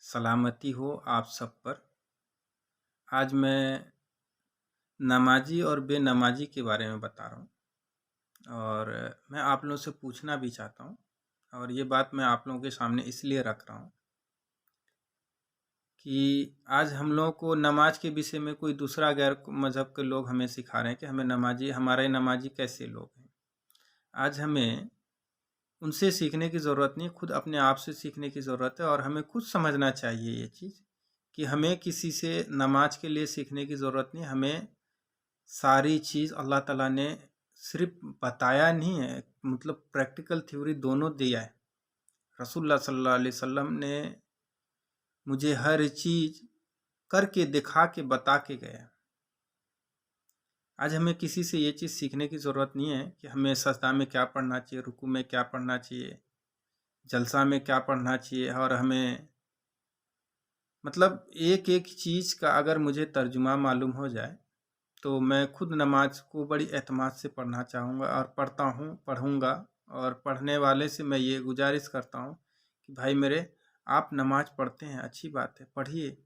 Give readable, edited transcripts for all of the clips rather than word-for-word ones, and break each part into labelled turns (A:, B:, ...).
A: सलामती हो आप सब पर। आज मैं नमाज़ी और बेनमाज़ी के बारे में बता रहा हूँ और मैं आप लोगों से पूछना भी चाहता हूँ और ये बात मैं आप लोगों के सामने इसलिए रख रहा हूँ कि आज हम लोगों को नमाज के विषय में कोई दूसरा गैर मज़हब के लोग हमें सिखा रहे हैं कि हमारे नमाजी कैसे लोग हैं। आज हमें उनसे सीखने की ज़रूरत नहीं, खुद अपने आप से सीखने की ज़रूरत है और हमें खुद समझना चाहिए ये चीज़ कि हमें किसी से नमाज के लिए सीखने की ज़रूरत नहीं। हमें सारी चीज़ अल्लाह ताला ने सिर्फ बताया नहीं है, मतलब प्रैक्टिकल थ्योरी दोनों दिया है। रसूलुल्लाह सल्लल्लाहु अलैहि वसल्लम ने मुझे हर चीज़ करके दिखा के बता के गया। आज हमें किसी से ये चीज़ सीखने की ज़रूरत नहीं है कि हमें सजदा में क्या पढ़ना चाहिए, रुकू में क्या पढ़ना चाहिए, जलसा में क्या पढ़ना चाहिए और हमें मतलब एक एक चीज़ का अगर मुझे तर्जुमा मालूम हो जाए तो मैं खुद नमाज को बड़ी एतमाद से पढ़ना चाहूँगा और पढ़ता हूँ, पढ़ूँगा। और पढ़ने वाले से मैं ये गुजारिश करता हूँ कि भाई मेरे, आप नमाज पढ़ते हैं, अच्छी बात है, पढ़िए।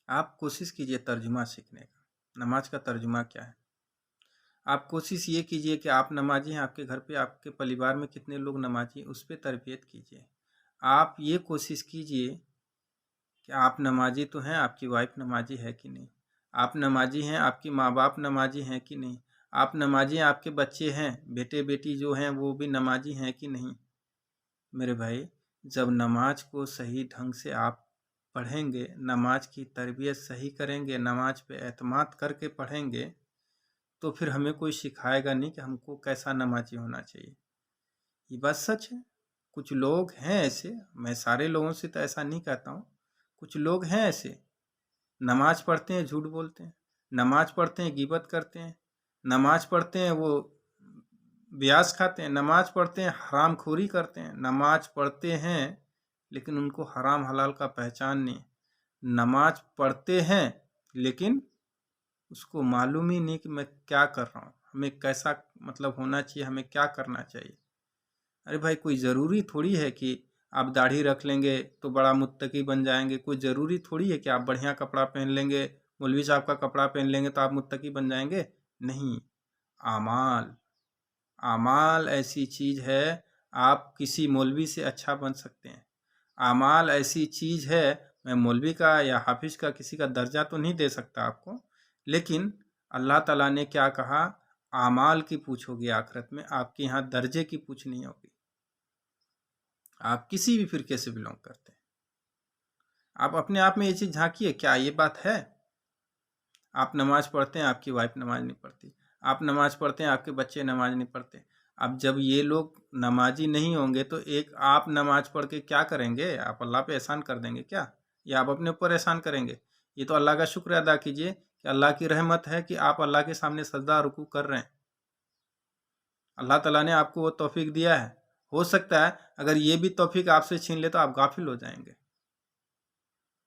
A: आप कोशिश कीजिए तर्जुमा सीखने का। नमाज का तर्जुमा क्या है? आप कोशिश ये कीजिए कि आप नमाजी हैं, आपके घर पे आपके परिवार में कितने लोग नमाजी हैं, उस पर तरबियत कीजिए। आप ये कोशिश कीजिए कि आप नमाजी तो हैं, आपकी वाइफ नमाजी है कि नहीं, आप नमाजी हैं, आपके माँ बाप नमाजी हैं कि नहीं, आप नमाजी हैं, आपके बच्चे हैं, बेटे बेटी जो हैं वो भी नमाजी हैं कि नहीं। मेरे भाई, जब नमाज को सही ढंग से आप पढ़ेंगे, नमाज की तरबियत सही करेंगे, नमाज पे एतमाद करके पढ़ेंगे, तो फिर हमें कोई सिखाएगा नहीं कि हमको कैसा नमाजी होना चाहिए। ये बात सच है। कुछ लोग हैं ऐसे, मैं सारे लोगों से तो ऐसा नहीं कहता हूँ, कुछ लोग हैं ऐसे, नमाज पढ़ते हैं झूठ बोलते हैं, नमाज पढ़ते हैं गिबत करते हैं, नमाज पढ़ते हैं वो ब्याज खाते हैं, नमाज पढ़ते हैं हरामखोरी करते हैं, नमाज पढ़ते हैं लेकिन उनको हराम हलाल का पहचान नहीं। नमाज पढ़ते हैं लेकिन उसको मालूम ही नहीं कि मैं क्या कर रहा हूँ, हमें कैसा मतलब होना चाहिए, हमें क्या करना चाहिए। अरे भाई, कोई ज़रूरी थोड़ी है कि आप दाढ़ी रख लेंगे तो बड़ा मुत्तकी बन जाएंगे। कोई ज़रूरी थोड़ी है कि आप बढ़िया कपड़ा पहन लेंगे, मौलवी साहब का कपड़ा पहन लेंगे तो आप मुत्तकी बन जाएंगे। नहीं। आमाल, आमाल ऐसी चीज़ है, आप किसी मौलवी से अच्छा बन सकते हैं। आमाल ऐसी चीज़ है, मैं मौलवी का या हाफिज़ का किसी का दर्जा तो नहीं दे सकता आपको, लेकिन अल्लाह ताला ने क्या कहा, आमाल की पूछ होगी आखिरत में, आपके यहाँ दर्जे की पूछ नहीं होगी। आप किसी भी फिरके से बिलोंग करते हैं, आप अपने आप में ये चीज़ झांकिए, क्या ये बात है? आप नमाज पढ़ते हैं, आपकी वाइफ नमाज नहीं पढ़ती, आप नमाज पढ़ते हैं, आपके बच्चे नमाज नहीं पढ़ते। अब जब ये लोग नमाजी नहीं होंगे तो एक आप नमाज पढ़ के क्या करेंगे? आप अल्लाह पे एहसान कर देंगे क्या, या आप अपने ऊपर एहसान करेंगे? ये तो अल्लाह का शुक्र अदा कीजिए कि अल्लाह की रहमत है कि आप अल्लाह के सामने सजदा रुकू कर रहे हैं। अल्लाह ताला ने आपको वो तौफीक दिया है। हो सकता है अगर ये भी तौफीक आपसे छीन ले तो आप गाफिल हो जाएंगे।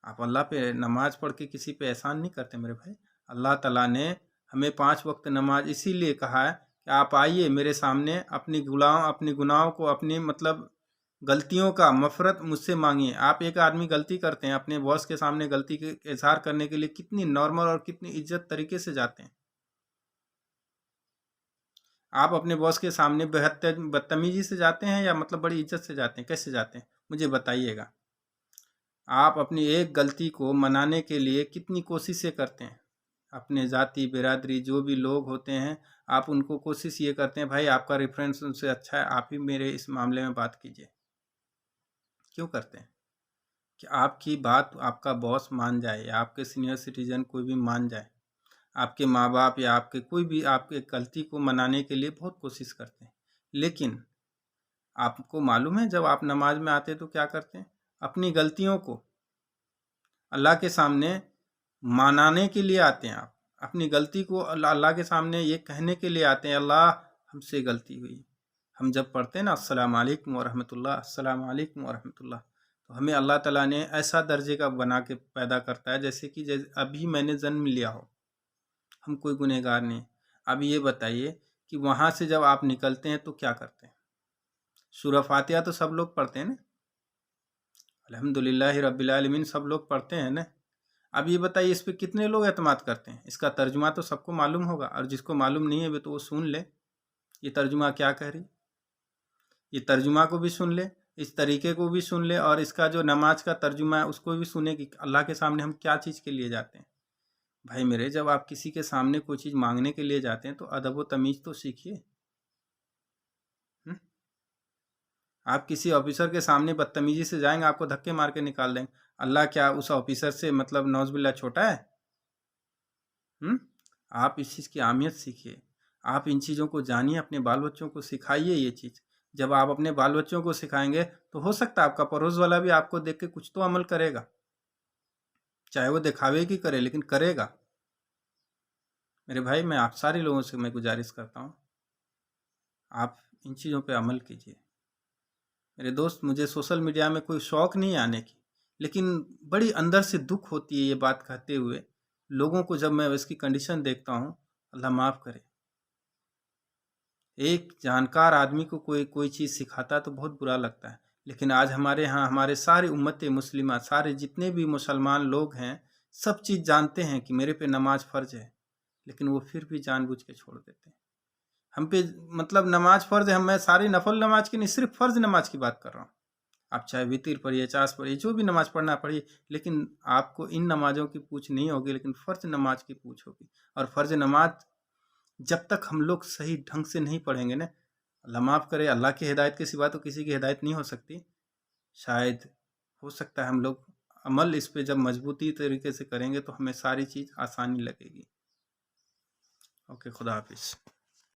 A: आप अल्लाह पे नमाज पढ़ के किसी पे एहसान नहीं करते मेरे भाई। अल्लाह ताला ने हमें 5 वक्त नमाज इसीलिए कहा है कि आप आइए मेरे सामने, अपनी गुनाहों को, अपनी मतलब गलतियों का मफ़रत मुझसे मांगिए। आप एक आदमी गलती करते हैं, अपने बॉस के सामने गलती के इजहार करने के लिए कितनी नॉर्मल और कितनी इज्जत तरीके से जाते हैं। आप अपने बॉस के सामने बदतमीजी से जाते हैं या मतलब बड़ी इज्जत से जाते हैं? कैसे जाते हैं मुझे बताइएगा। आप अपनी एक गलती को मनाने के लिए कितनी कोशिशें करते हैं। अपने ज़ाती बिरादरी जो भी लोग होते हैं, आप उनको कोशिश ये करते हैं, भाई आपका रेफरेंस उनसे अच्छा है, आप ही मेरे इस मामले में बात कीजिए। क्यों करते हैं? कि आपकी बात आपका बॉस मान जाए या आपके सीनियर सिटीजन कोई भी मान जाए। आपके माँ बाप या आपके कोई भी आपके गलती को मनाने के लिए बहुत कोशिश करते हैं, लेकिन आपको मालूम है जब आप नमाज में आते तो क्या करते हैं? अपनी गलतियों को अल्लाह के सामने मनाने के लिए आते हैं। आप अपनी गलती को अल्लाह के सामने ये कहने के लिए आते हैं, अल्लाह हमसे गलती हुई। हम जब पढ़ते हैं ना अस्सलाम वालेकुम व रहमतुल्लाह, अस्सलाम वालेकुम व रहमतुल्लाह, तो हमें अल्लाह ताला ने ऐसा दर्जे का बना के पैदा करता है जैसे कि अभी मैंने जन्म लिया हो, हम कोई गुनहगार नहीं। अब ये बताइए कि वहाँ से जब आप निकलते हैं तो क्या करते हैं? सूरह फातिहा तो सब लोग पढ़ते हैं ना। अल्हम्दुलिल्लाह रब्बिल आलमीन सब लोग पढ़ते हैं ना। अब ये बताइए इस पे कितने लोग एतमाद करते हैं? इसका तर्जुमा तो सबको मालूम होगा, और जिसको मालूम नहीं है वो तो वो सुन ले ये तर्जुमा क्या कह रही। ये तर्जुमा को भी सुन ले, इस तरीके को भी सुन ले, और इसका जो नमाज का तर्जुमा है उसको भी सुने कि अल्लाह के सामने हम क्या चीज़ के लिए जाते हैं। भाई मेरे, जब आप किसी के सामने कोई चीज़ मांगने के लिए जाते हैं तो अदब व तमीज़ तो सीखिए। आप किसी ऑफिसर के सामने बदतमीजी से जाएंगे, आपको धक्के मार के निकाल देंगे। अल्लाह क्या उस ऑफिसर से मतलब नौज़ुबिल्लाह छोटा है? आप इस चीज़ की अहमियत सीखिए, आप इन चीज़ों को जानिए, अपने बाल बच्चों को सिखाइए ये चीज़। जब आप अपने बाल बच्चों को सिखाएंगे तो हो सकता है आपका पड़ोस वाला भी आपको देख के कुछ तो अमल करेगा, चाहे वो दिखावे की करे, लेकिन करेगा। मेरे भाई, मैं आप सारे लोगों से मैं गुजारिश करता हूँ, आप इन चीज़ों पे अमल कीजिए। मेरे दोस्त, मुझे सोशल मीडिया में कोई शौक़ नहीं आने की, लेकिन बड़ी अंदर से दुख होती है ये बात कहते हुए लोगों को, जब मैं इसकी कंडीशन देखता हूँ। अल्लाह माफ़ करे। एक जानकार आदमी को कोई चीज़ सिखाता तो बहुत बुरा लगता है, लेकिन आज हमारे यहाँ हमारे सारे उम्मत मुस्लिमा, सारे जितने भी मुसलमान लोग हैं, सब चीज़ जानते हैं कि मेरे पे नमाज फ़र्ज है, लेकिन वो फिर भी जानबूझ के छोड़ देते हैं। हम पे मतलब नमाज फ़र्ज है, मैं सारी नफल नमाज की नहीं, सिर्फ फ़र्ज नमाज की बात कर रहा हूँ। आप चाहे वितिर पढ़िए, चाश पढ़िए, जो भी नमाज पढ़ना पढ़िए, लेकिन आपको इन नमाज़ों की पूछ नहीं होगी, लेकिन फ़र्ज नमाज की पूछ होगी। और फ़र्ज नमाज जब तक हम लोग सही ढंग से नहीं पढ़ेंगे ना, अल्लाह माफ़ करे, अल्लाह की हिदायत के सिवा तो किसी की हिदायत नहीं हो सकती। शायद हो सकता है हम लोग अमल इस पे जब मजबूती तरीके से करेंगे तो हमें सारी चीज़ आसानी लगेगी। ओके, खुदा हाफिज़।